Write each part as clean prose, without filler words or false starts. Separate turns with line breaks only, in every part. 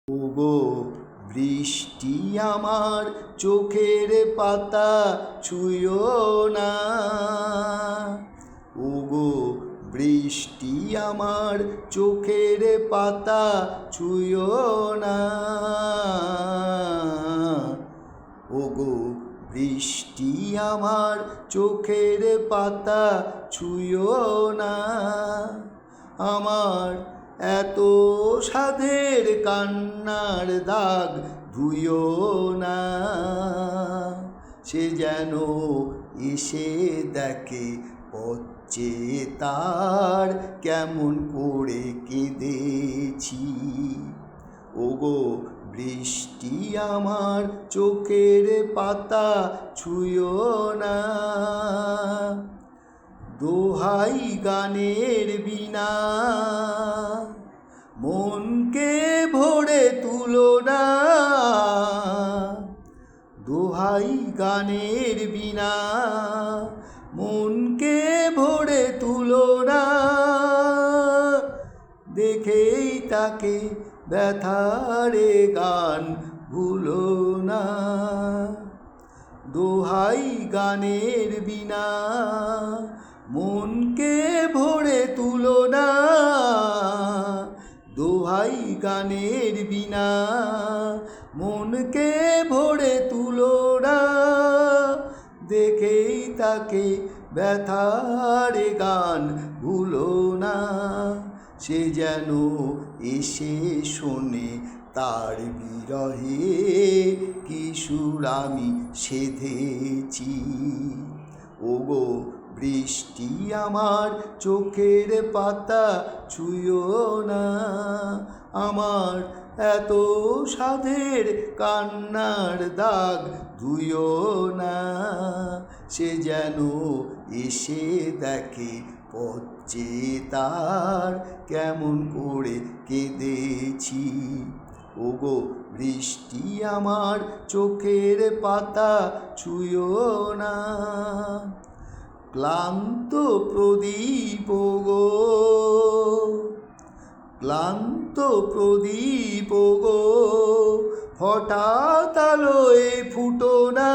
ওগো বৃষ্টি আমার চোখের পাতা ছুঁয়ো না। ওগো বৃষ্টি আমার চোখের পাতা ছুঁয়ো না। ওগো বৃষ্টি আমার চোখের পাতা ছুঁয়ো না। আমার এত সাধের কান্নার দাগ ধুয়ো না। সে যেন এসে দেখে পচে তার কেমন করে কেঁদেছি। ওগো বৃষ্টি আমার চোখের পাতা ছুঁয়ো না। দোহাই গানের বিনা মনকে ভরে তুলো না। দোহাই গানের বিনা মনকে ভরে তুলো না। দেখেই তাকে ব্যথারে গান ভুলো না। দোহাই গানের বিনা মনকে ভরে তুলো না। দোহাই গানের বিনা মনকে ভরে তুলো না। দেখেই তাকে ব্যথার গান ভুলো না। সে যেন এসে শোনে তার বিরহে কি সুর আমি সেধেছি। ওগো বৃষ্টি আমার চোখের পাতা ছুঁয়ো না। আমার এত সাধের কান্নার দাগ ধুয়ো না। সে যেন এসে দেখে পচে তার কেমন করে কেঁদেছি। ওগো বৃষ্টি আমার চোখের পাতা ছুঁয়ো না। ক্লান্ত প্রদীপ গো, ক্লান্ত প্রদীপ গো, হঠাৎ আলোয় ফুটো না।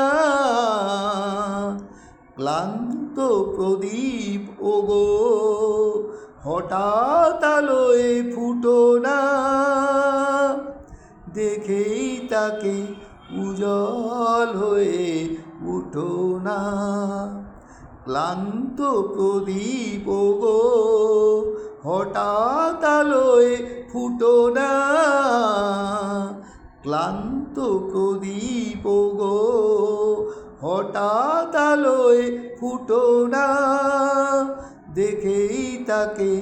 ক্লান্ত প্রদীপ ওগো, হঠাৎ আলোয় ফুটো না। দেখেই তাকে উজ্জ্বল হয়ে উঠো না। ক্লান্ত প্রদীপ গো, হঠাৎ আলোয় ফুটো না। ক্লান্ত প্রদীপ গো, হঠাৎ আলোয় ফুটো না। দেখেই তাকে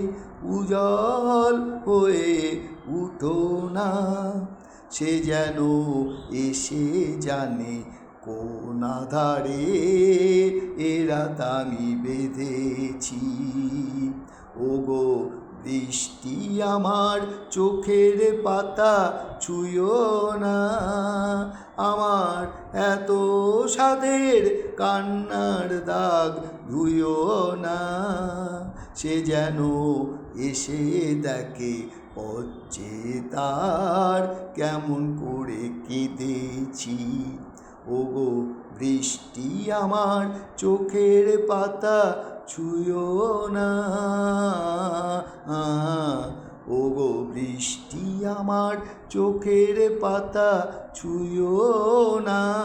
উজ্জ্বল হয়ে উঠো না। সে যেন এসে জানে কোন আধারে এ রাত আমি বেঁধেছি। ওগো বৃষ্টি আমার চোখের পাতা ছুঁয়ো না। আমার এত সাধের কান্নার দাগ ধুয়ো না। সে যেন এসে দেখে পচে তার কেমন করে কেঁদেছি। ওগো বৃষ্টি আমার চোখের পাতা ছুঁয়ো না। ওগো বৃষ্টি আমার চোখের পাতা ছুঁয়ো না।